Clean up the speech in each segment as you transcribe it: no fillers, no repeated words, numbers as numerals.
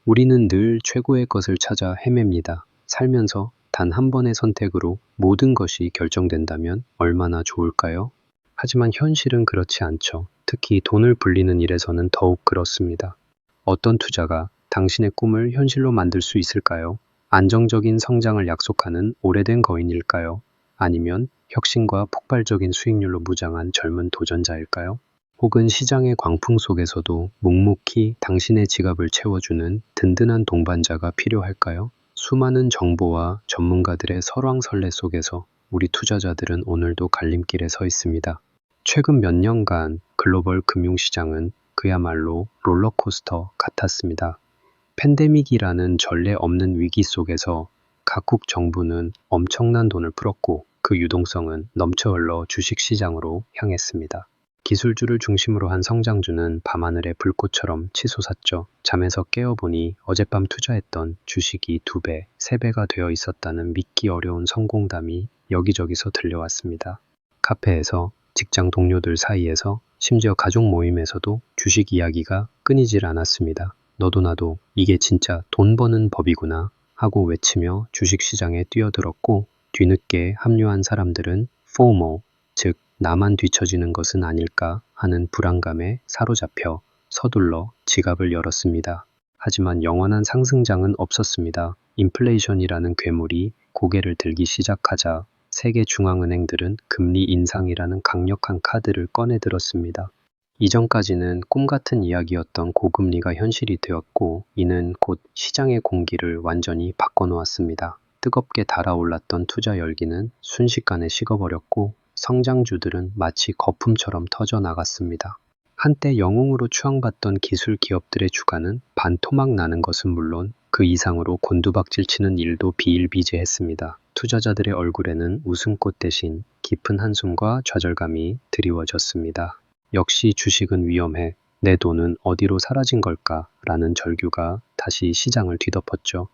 우리는 늘 최고의 것을 찾아 헤맵니다. 살면서 단 한 번의 선택으로 모든 것이 결정된다면 얼마나 좋을까요? 하지만 현실은 그렇지 않죠. 특히 돈을 불리는 일에서는 더욱 그렇습니다. 어떤 투자가 당신의 꿈을 현실로 만들 수 있을까요? 안정적인 성장을 약속하는 오래된 거인일까요? 아니면 혁신과 폭발적인 수익률로 무장한 젊은 도전자일까요? 혹은 시장의 광풍 속에서도 묵묵히 당신의 지갑을 채워주는 든든한 동반자가 필요할까요? 수많은 정보와 전문가들의 설왕설래 속에서 우리 투자자들은 오늘도 갈림길에 서 있습니다. 최근 몇 년간 글로벌 금융시장은 그야말로 롤러코스터 같았습니다. 팬데믹이라는 전례 없는 위기 속에서 각국 정부는 엄청난 돈을 풀었고 그 유동성은 넘쳐 흘러 주식시장으로 향했습니다. 기술주를 중심으로 한 성장주는 밤하늘의 불꽃처럼 치솟았죠. 잠에서 깨어보니 어젯밤 투자했던 주식이 2배, 3배가 되어 있었다는 믿기 어려운 성공담이 여기저기서 들려왔습니다. 카페에서, 직장 동료들 사이에서, 심지어 가족 모임에서도 주식 이야기가 끊이질 않았습니다. 너도 나도 이게 진짜 돈 버는 법이구나 하고 외치며 주식시장에 뛰어들었고 뒤늦게 합류한 사람들은 FOMO, 즉 나만 뒤처지는 것은 아닐까 하는 불안감에 사로잡혀 서둘러 지갑을 열었습니다. 하지만 영원한 상승장은 없었습니다. 인플레이션이라는 괴물이 고개를 들기 시작하자 세계 중앙은행들은 금리 인상이라는 강력한 카드를 꺼내들었습니다. 이전까지는 꿈 같은 이야기였던 고금리가 현실이 되었고 이는 곧 시장의 공기를 완전히 바꿔놓았습니다. 뜨겁게 달아올랐던 투자 열기는 순식간에 식어버렸고 성장주들은 마치 거품처럼 터져나갔습니다. 한때 영웅으로 추앙받던 기술 기업들의 주가는 반토막 나는 것은 물론 그 이상으로 곤두박질 치는 일도 비일비재했습니다. 투자자들의 얼굴에는 웃음꽃 대신 깊은 한숨과 좌절감이 드리워졌습니다. 역시 주식은 위험해. 내 돈은 어디로 사라진 걸까? 라는 절규가 다시 시장을 뒤덮었죠.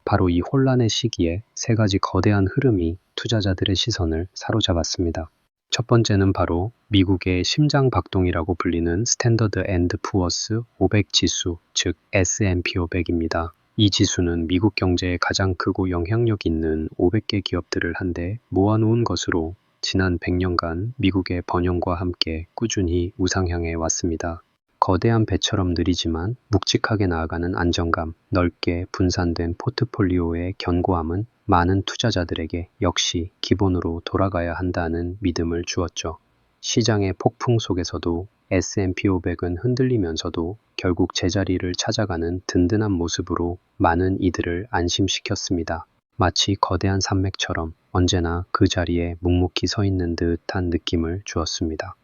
바로 이 혼란의 시기에 3가지 거대한 흐름이 투자자들의 시선을 사로잡았습니다. 첫 번째는 바로 미국의 심장박동이라고 불리는 스탠더드 앤드 푸어스 500 지수, 즉 S&P 500입니다. 이 지수는 미국 경제에 가장 크고 영향력 있는 500개 기업들을 한데 모아놓은 것으로 지난 100년간 미국의 번영과 함께 꾸준히 우상향해 왔습니다. 거대한 배처럼 느리지만 묵직하게 나아가는 안정감, 넓게 분산된 포트폴리오의 견고함은 많은 투자자들에게 역시 기본으로 돌아가야 한다는 믿음을 주었죠. 시장의 폭풍 속에서도 S&P 500은 흔들리면서도 결국 제자리를 찾아가는 든든한 모습으로 많은 이들을 안심시켰습니다. 마치 거대한 산맥처럼 언제나 그 자리에 묵묵히 서 있는 듯한 느낌을 주었습니다.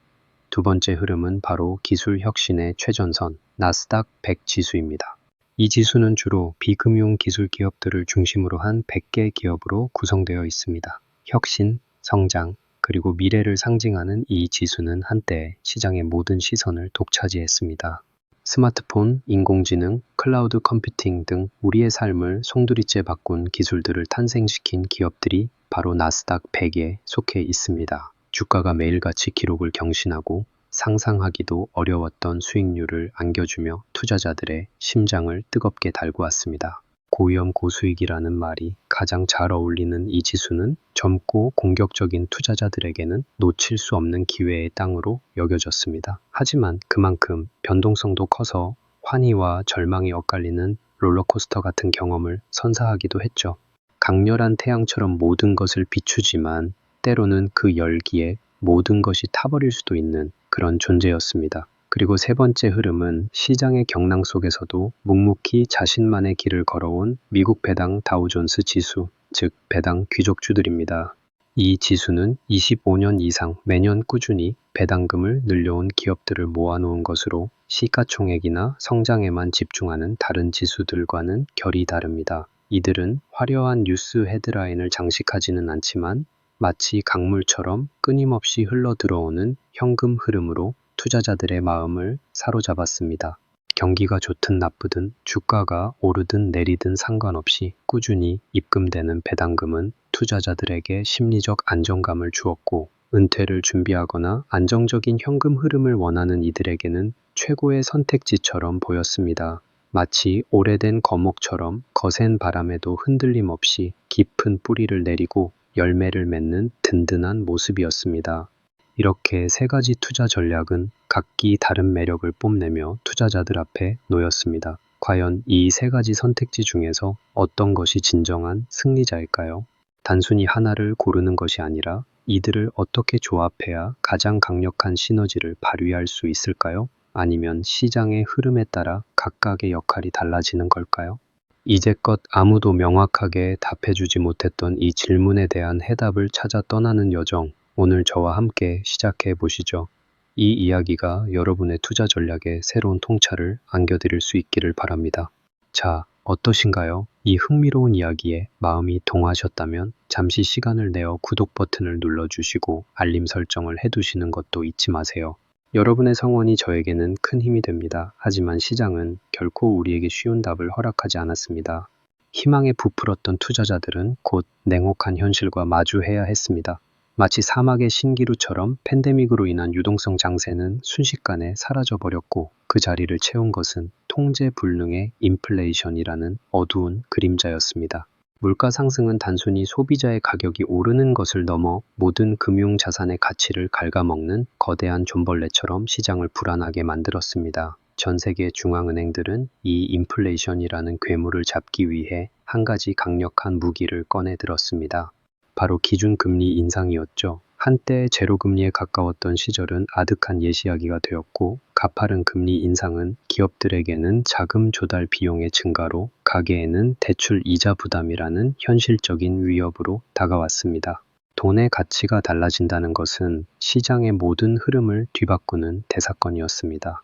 두 번째 흐름은 바로 기술 혁신의 최전선, 나스닥 100 지수입니다. 이 지수는 주로 비금융 기술 기업들을 중심으로 한 100개 기업으로 구성되어 있습니다. 혁신, 성장, 그리고 미래를 상징하는 이 지수는 한때 시장의 모든 시선을 독차지했습니다. 스마트폰, 인공지능, 클라우드 컴퓨팅 등 우리의 삶을 송두리째 바꾼 기술들을 탄생시킨 기업들이 바로 나스닥 100에 속해 있습니다. 주가가 매일같이 기록을 경신하고 상상하기도 어려웠던 수익률을 안겨주며 투자자들의 심장을 뜨겁게 달구었습니다. 고위험 고수익이라는 말이 가장 잘 어울리는 이 지수는 젊고 공격적인 투자자들에게는 놓칠 수 없는 기회의 땅으로 여겨졌습니다. 하지만 그만큼 변동성도 커서 환희와 절망이 엇갈리는 롤러코스터 같은 경험을 선사하기도 했죠. 강렬한 태양처럼 모든 것을 비추지만 때로는 그 열기에 모든 것이 타버릴 수도 있는 그런 존재였습니다. 그리고 세 번째 흐름은 시장의 경랑 속에서도 묵묵히 자신만의 길을 걸어온 미국 배당 다우존스 지수, 즉 배당 귀족주들입니다. 이 지수는 25년 이상 매년 꾸준히 배당금을 늘려온 기업들을 모아놓은 것으로 시가총액이나 성장에만 집중하는 다른 지수들과는 결이 다릅니다. 이들은 화려한 뉴스 헤드라인을 장식하지는 않지만 마치 강물처럼 끊임없이 흘러들어오는 현금 흐름으로 투자자들의 마음을 사로잡았습니다. 경기가 좋든 나쁘든 주가가 오르든 내리든 상관없이 꾸준히 입금되는 배당금은 투자자들에게 심리적 안정감을 주었고 은퇴를 준비하거나 안정적인 현금 흐름을 원하는 이들에게는 최고의 선택지처럼 보였습니다. 마치 오래된 거목처럼 거센 바람에도 흔들림 없이 깊은 뿌리를 내리고 열매를 맺는 든든한 모습이었습니다. 이렇게 세 가지 투자 전략은 각기 다른 매력을 뽐내며 투자자들 앞에 놓였습니다. 과연 이 세 가지 선택지 중에서 어떤 것이 진정한 승리자일까요? 단순히 하나를 고르는 것이 아니라 이들을 어떻게 조합해야 가장 강력한 시너지를 발휘할 수 있을까요? 아니면 시장의 흐름에 따라 각각의 역할이 달라지는 걸까요? 이제껏 아무도 명확하게 답해주지 못했던 이 질문에 대한 해답을 찾아 떠나는 여정, 오늘 저와 함께 시작해 보시죠. 이 이야기가 여러분의 투자 전략에 새로운 통찰을 안겨드릴 수 있기를 바랍니다. 자, 어떠신가요? 이 흥미로운 이야기에 마음이 동하셨다면 잠시 시간을 내어 구독 버튼을 눌러주시고 알림 설정을 해두시는 것도 잊지 마세요. 여러분의 성원이 저에게는 큰 힘이 됩니다. 하지만 시장은 결코 우리에게 쉬운 답을 허락하지 않았습니다. 희망에 부풀었던 투자자들은 곧 냉혹한 현실과 마주해야 했습니다. 마치 사막의 신기루처럼 팬데믹으로 인한 유동성 장세는 순식간에 사라져버렸고 그 자리를 채운 것은 통제 불능의 인플레이션이라는 어두운 그림자였습니다. 물가 상승은 단순히 소비자의 가격이 오르는 것을 넘어 모든 금융 자산의 가치를 갉아먹는 거대한 존벌레처럼 시장을 불안하게 만들었습니다. 전 세계 중앙은행들은 이 인플레이션이라는 괴물을 잡기 위해 한 가지 강력한 무기를 꺼내 들었습니다. 바로 기준금리 인상이었죠. 한때 제로금리에 가까웠던 시절은 아득한 예시하기가 되었고 가파른 금리 인상은 기업들에게는 자금 조달 비용의 증가로 가계에는 대출 이자 부담이라는 현실적인 위협으로 다가왔습니다. 돈의 가치가 달라진다는 것은 시장의 모든 흐름을 뒤바꾸는 대사건이었습니다.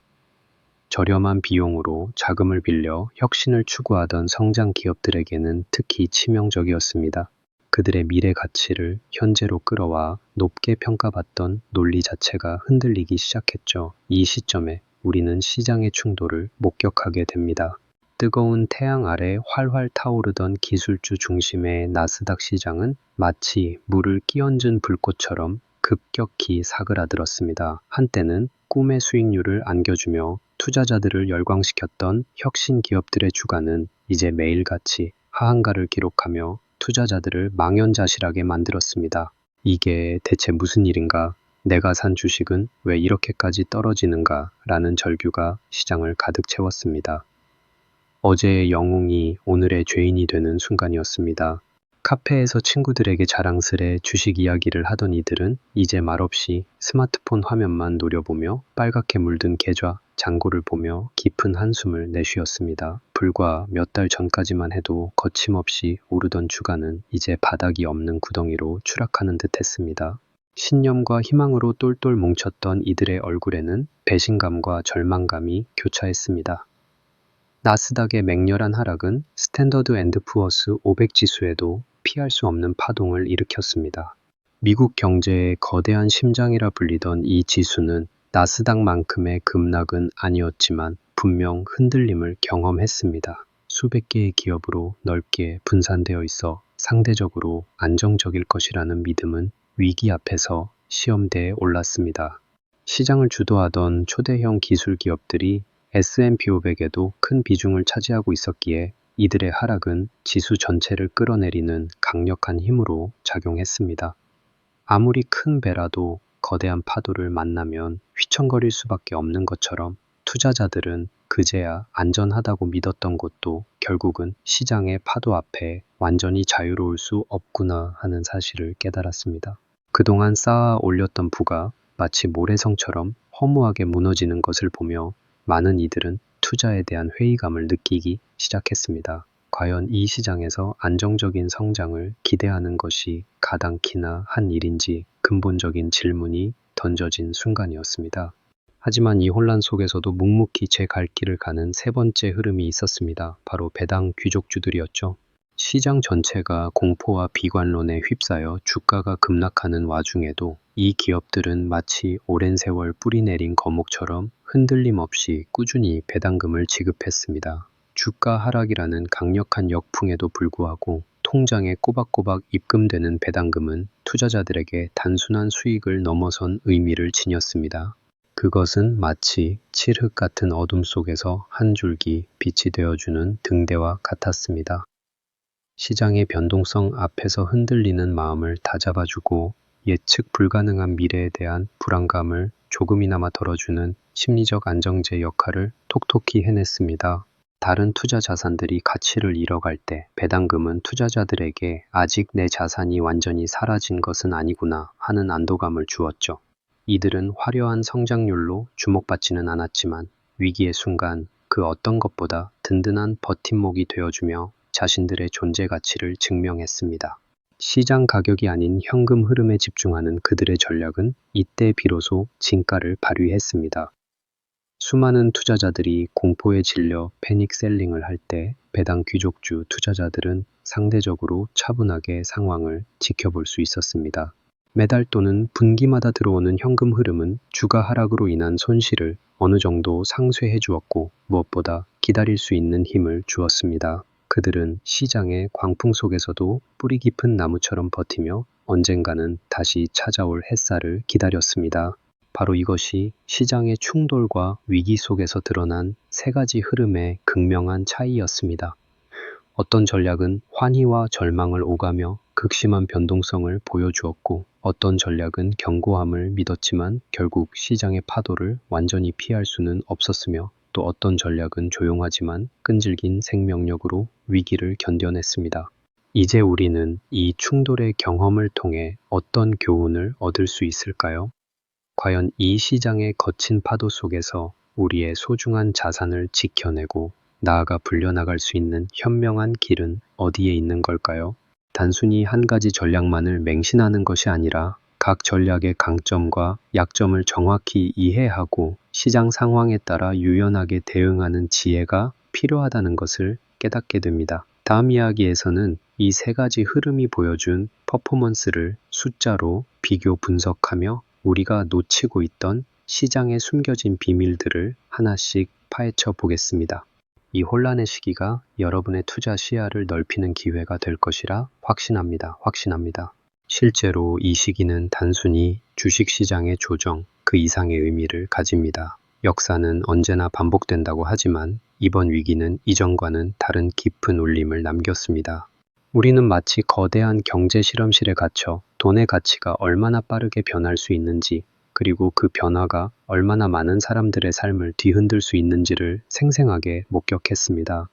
저렴한 비용으로 자금을 빌려 혁신을 추구하던 성장 기업들에게는 특히 치명적이었습니다. 그들의 미래 가치를 현재로 끌어와 높게 평가받던 논리 자체가 흔들리기 시작했죠. 이 시점에 우리는 시장의 충돌을 목격하게 됩니다. 뜨거운 태양 아래 활활 타오르던 기술주 중심의 나스닥 시장은 마치 물을 끼얹은 불꽃처럼 급격히 사그라들었습니다. 한때는 꿈의 수익률을 안겨주며 투자자들을 열광시켰던 혁신 기업들의 주가는 이제 매일같이 하한가를 기록하며 투자자들을 망연자실하게 만들었습니다. 이게 대체 무슨 일인가? 내가 산 주식은 왜 이렇게까지 떨어지는가? 라는 절규가 시장을 가득 채웠습니다. 어제의 영웅이 오늘의 죄인이 되는 순간이었습니다. 카페에서 친구들에게 자랑스레 주식 이야기를 하던 이들은 이제 말없이 스마트폰 화면만 노려보며 빨갛게 물든 계좌, 잔고를 보며 깊은 한숨을 내쉬었습니다. 불과 몇 달 전까지만 해도 거침없이 오르던 주가는 이제 바닥이 없는 구덩이로 추락하는 듯 했습니다. 신념과 희망으로 똘똘 뭉쳤던 이들의 얼굴에는 배신감과 절망감이 교차했습니다. 나스닥의 맹렬한 하락은 스탠더드 앤드 푸어스 500 지수에도 피할 수 없는 파동을 일으켰습니다. 미국 경제의 거대한 심장이라 불리던 이 지수는 나스닥만큼의 급락은 아니었지만 분명 흔들림을 경험했습니다. 수백 개의 기업으로 넓게 분산되어 있어 상대적으로 안정적일 것이라는 믿음은 위기 앞에서 시험대에 올랐습니다. 시장을 주도하던 초대형 기술 기업들이 S&P 500에도 큰 비중을 차지하고 있었기에 이들의 하락은 지수 전체를 끌어내리는 강력한 힘으로 작용했습니다. 아무리 큰 배라도 거대한 파도를 만나면 휘청거릴 수밖에 없는 것처럼 투자자들은 그제야 안전하다고 믿었던 곳도 결국은 시장의 파도 앞에 완전히 자유로울 수 없구나 하는 사실을 깨달았습니다. 그동안 쌓아 올렸던 부가 마치 모래성처럼 허무하게 무너지는 것을 보며 많은 이들은 투자에 대한 회의감을 느끼기 시작했습니다. 과연 이 시장에서 안정적인 성장을 기대하는 것이 가당키나 한 일인지 근본적인 질문이 던져진 순간이었습니다. 하지만 이 혼란 속에서도 묵묵히 제 갈 길을 가는 세 번째 흐름이 있었습니다. 바로 배당 귀족주들이었죠. 시장 전체가 공포와 비관론에 휩싸여 주가가 급락하는 와중에도 이 기업들은 마치 오랜 세월 뿌리 내린 거목처럼 흔들림 없이 꾸준히 배당금을 지급했습니다. 주가 하락이라는 강력한 역풍에도 불구하고 통장에 꼬박꼬박 입금되는 배당금은 투자자들에게 단순한 수익을 넘어선 의미를 지녔습니다. 그것은 마치 칠흑 같은 어둠 속에서 한 줄기 빛이 되어주는 등대와 같았습니다. 시장의 변동성 앞에서 흔들리는 마음을 다잡아주고 예측 불가능한 미래에 대한 불안감을 조금이나마 덜어주는 심리적 안정제 역할을 톡톡히 해냈습니다. 다른 투자 자산들이 가치를 잃어갈 때 배당금은 투자자들에게 아직 내 자산이 완전히 사라진 것은 아니구나 하는 안도감을 주었죠. 이들은 화려한 성장률로 주목받지는 않았지만 위기의 순간 그 어떤 것보다 든든한 버팀목이 되어주며 자신들의 존재 가치를 증명했습니다. 시장 가격이 아닌 현금 흐름에 집중하는 그들의 전략은 이때 비로소 진가를 발휘했습니다. 수많은 투자자들이 공포에 질려 패닉 셀링을 할 때 배당 귀족주 투자자들은 상대적으로 차분하게 상황을 지켜볼 수 있었습니다. 매달 또는 분기마다 들어오는 현금 흐름은 주가 하락으로 인한 손실을 어느 정도 상쇄해 주었고 무엇보다 기다릴 수 있는 힘을 주었습니다. 그들은 시장의 광풍 속에서도 뿌리 깊은 나무처럼 버티며 언젠가는 다시 찾아올 햇살을 기다렸습니다. 바로 이것이 시장의 충돌과 위기 속에서 드러난 세 가지 흐름의 극명한 차이였습니다. 어떤 전략은 환희와 절망을 오가며 극심한 변동성을 보여주었고 어떤 전략은 견고함을 믿었지만 결국 시장의 파도를 완전히 피할 수는 없었으며 또 어떤 전략은 조용하지만 끈질긴 생명력으로 위기를 견뎌냈습니다. 이제 우리는 이 충돌의 경험을 통해 어떤 교훈을 얻을 수 있을까요? 과연 이 시장의 거친 파도 속에서 우리의 소중한 자산을 지켜내고 나아가 불려나갈 수 있는 현명한 길은 어디에 있는 걸까요? 단순히 한 가지 전략만을 맹신하는 것이 아니라 각 전략의 강점과 약점을 정확히 이해하고 시장 상황에 따라 유연하게 대응하는 지혜가 필요하다는 것을 깨닫게 됩니다. 다음 이야기에서는 이 세 가지 흐름이 보여준 퍼포먼스를 숫자로 비교 분석하며 우리가 놓치고 있던 시장에 숨겨진 비밀들을 하나씩 파헤쳐 보겠습니다. 이 혼란의 시기가 여러분의 투자 시야를 넓히는 기회가 될 것이라 확신합니다. 실제로 이 시기는 단순히 주식시장의 조정, 그 이상의 의미를 가집니다. 역사는 언제나 반복된다고 하지만 이번 위기는 이전과는 다른 깊은 울림을 남겼습니다. 우리는 마치 거대한 경제 실험실에 갇혀 돈의 가치가 얼마나 빠르게 변할 수 있는지, 그리고 그 변화가 얼마나 많은 사람들의 삶을 뒤흔들 수 있는지를 생생하게 목격했습니다.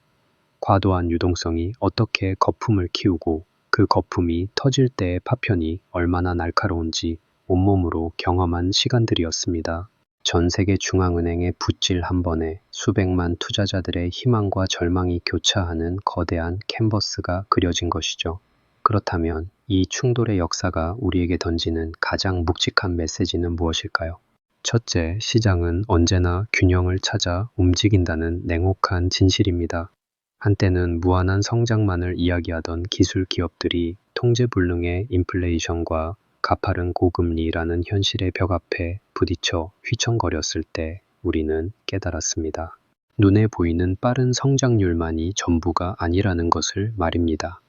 과도한 유동성이 어떻게 거품을 키우고 그 거품이 터질 때의 파편이 얼마나 날카로운지 온몸으로 경험한 시간들이었습니다. 전 세계 중앙은행의 붓질 한 번에 수백만 투자자들의 희망과 절망이 교차하는 거대한 캔버스가 그려진 것이죠. 그렇다면 이 충돌의 역사가 우리에게 던지는 가장 묵직한 메시지는 무엇일까요? 첫째, 시장은 언제나 균형을 찾아 움직인다는 냉혹한 진실입니다. 한때는 무한한 성장만을 이야기하던 기술 기업들이 통제불능의 인플레이션과 가파른 고금리라는 현실의 벽 앞에 부딪혀 휘청거렸을 때 우리는 깨달았습니다. 눈에 보이는 빠른 성장률만이 전부가 아니라는 것을 말입니다.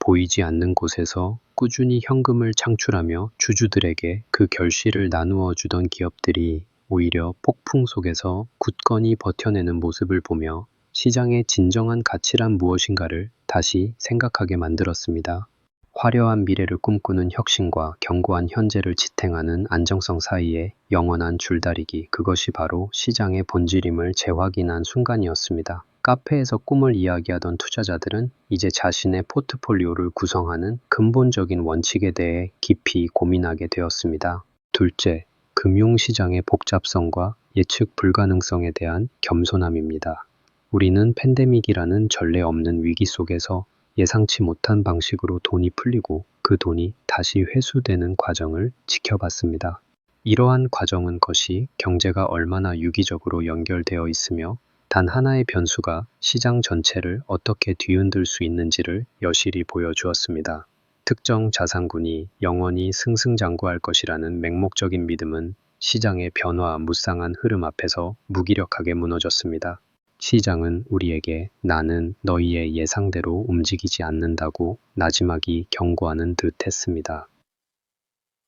보이지 않는 곳에서 꾸준히 현금을 창출하며 주주들에게 그 결실을 나누어 주던 기업들이 오히려 폭풍 속에서 굳건히 버텨내는 모습을 보며 시장의 진정한 가치란 무엇인가를 다시 생각하게 만들었습니다. 화려한 미래를 꿈꾸는 혁신과 견고한 현재를 지탱하는 안정성 사이의 영원한 줄다리기, 그것이 바로 시장의 본질임을 재확인한 순간이었습니다. 카페에서 꿈을 이야기하던 투자자들은 이제 자신의 포트폴리오를 구성하는 근본적인 원칙에 대해 깊이 고민하게 되었습니다. 둘째, 금융시장의 복잡성과 예측 불가능성에 대한 겸손함입니다. 우리는 팬데믹이라는 전례 없는 위기 속에서 예상치 못한 방식으로 돈이 풀리고 그 돈이 다시 회수되는 과정을 지켜봤습니다. 이러한 과정은 것이 경제가 얼마나 유기적으로 연결되어 있으며 단 하나의 변수가 시장 전체를 어떻게 뒤흔들 수 있는지를 여실히 보여주었습니다. 특정 자산군이 영원히 승승장구할 것이라는 맹목적인 믿음은 시장의 변화와 무쌍한 흐름 앞에서 무기력하게 무너졌습니다. 시장은 우리에게 나는 너희의 예상대로 움직이지 않는다고 나지막이 경고하는 듯 했습니다.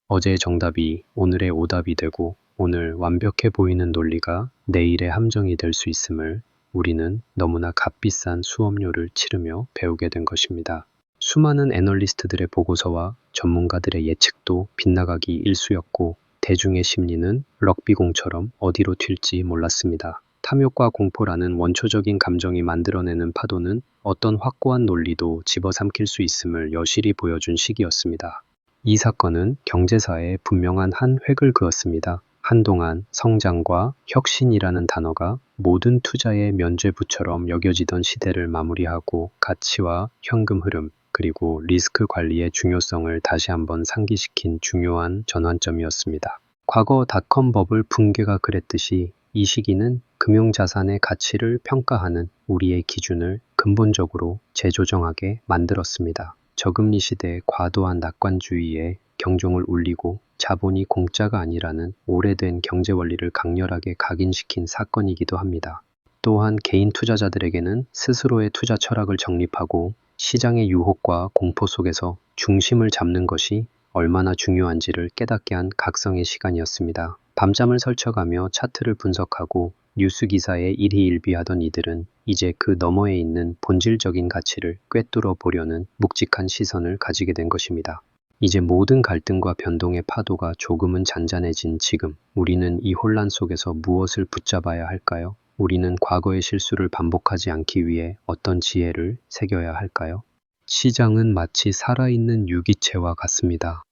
어제의 정답이 오늘의 오답이 되고 오늘 완벽해 보이는 논리가 내일의 함정이 될 수 있음을 우리는 너무나 값비싼 수업료를 치르며 배우게 된 것입니다. 수많은 애널리스트들의 보고서와 전문가들의 예측도 빗나가기 일쑤였고 대중의 심리는 럭비공처럼 어디로 튈지 몰랐습니다. 탐욕과 공포라는 원초적인 감정이 만들어내는 파도는 어떤 확고한 논리도 집어삼킬 수 있음을 여실히 보여준 시기였습니다. 이 사건은 경제사에 분명한 한 획을 그었습니다. 한동안 성장과 혁신이라는 단어가 모든 투자의 면죄부처럼 여겨지던 시대를 마무리하고 가치와 현금 흐름, 그리고 리스크 관리의 중요성을 다시 한번 상기시킨 중요한 전환점이었습니다. 과거 닷컴 버블 붕괴가 그랬듯이 이 시기는 금융자산의 가치를 평가하는 우리의 기준을 근본적으로 재조정하게 만들었습니다. 저금리 시대의 과도한 낙관주의에 경종을 울리고 자본이 공짜가 아니라는 오래된 경제 원리를 강렬하게 각인시킨 사건이기도 합니다. 또한 개인 투자자들에게는 스스로의 투자 철학을 정립하고 시장의 유혹과 공포 속에서 중심을 잡는 것이 얼마나 중요한지를 깨닫게 한 각성의 시간이었습니다. 밤잠을 설쳐가며 차트를 분석하고 뉴스 기사에 일희일비하던 이들은 이제 그 너머에 있는 본질적인 가치를 꿰뚫어 보려는 묵직한 시선을 가지게 된 것입니다. 이제 모든 갈등과 변동의 파도가 조금은 잔잔해진 지금, 우리는 이 혼란 속에서 무엇을 붙잡아야 할까요? 우리는 과거의 실수를 반복하지 않기 위해 어떤 지혜를 새겨야 할까요? 시장은 마치 살아있는 유기체와 같습니다.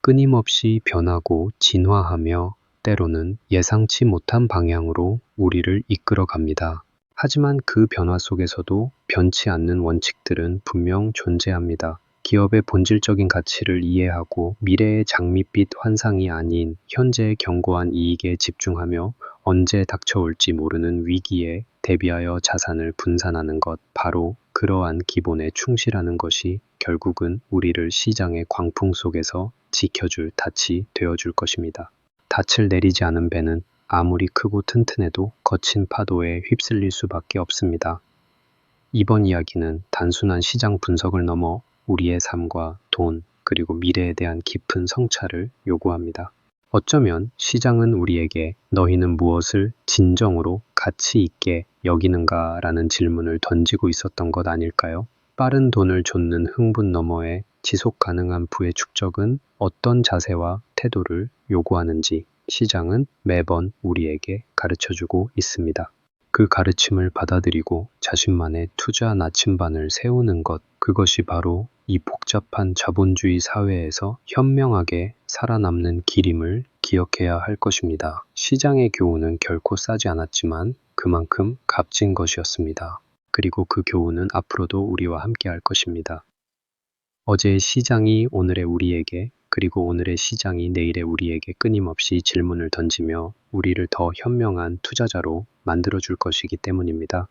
끊임없이 변하고 진화하며 때로는 예상치 못한 방향으로 우리를 이끌어 갑니다. 하지만 그 변화 속에서도 변치 않는 원칙들은 분명 존재합니다. 기업의 본질적인 가치를 이해하고 미래의 장밋빛 환상이 아닌 현재의 견고한 이익에 집중하며 언제 닥쳐올지 모르는 위기에 대비하여 자산을 분산하는 것, 바로 그러한 기본에 충실하는 것이 결국은 우리를 시장의 광풍 속에서 지켜줄 닻이 되어줄 것입니다. 닻을 내리지 않은 배는 아무리 크고 튼튼해도 거친 파도에 휩쓸릴 수밖에 없습니다. 이번 이야기는 단순한 시장 분석을 넘어 우리의 삶과 돈, 그리고 미래에 대한 깊은 성찰을 요구합니다. 어쩌면 시장은 우리에게 너희는 무엇을 진정으로 가치 있게 여기는가 라는 질문을 던지고 있었던 것 아닐까요? 빠른 돈을 좇는 흥분 너머에 지속 가능한 부의 축적은 어떤 자세와 태도를 요구하는지 시장은 매번 우리에게 가르쳐주고 있습니다. 그 가르침을 받아들이고 자신만의 투자 나침반을 세우는 것, 그것이 바로 이 복잡한 자본주의 사회에서 현명하게 살아남는 길임을 기억해야 할 것입니다. 시장의 교훈은 결코 싸지 않았지만 그만큼 값진 것이었습니다. 그리고 그 교훈은 앞으로도 우리와 함께 할 것입니다. 어제의 시장이 오늘의 우리에게, 그리고 오늘의 시장이 내일의 우리에게 끊임없이 질문을 던지며 우리를 더 현명한 투자자로 만들어줄 것이기 때문입니다.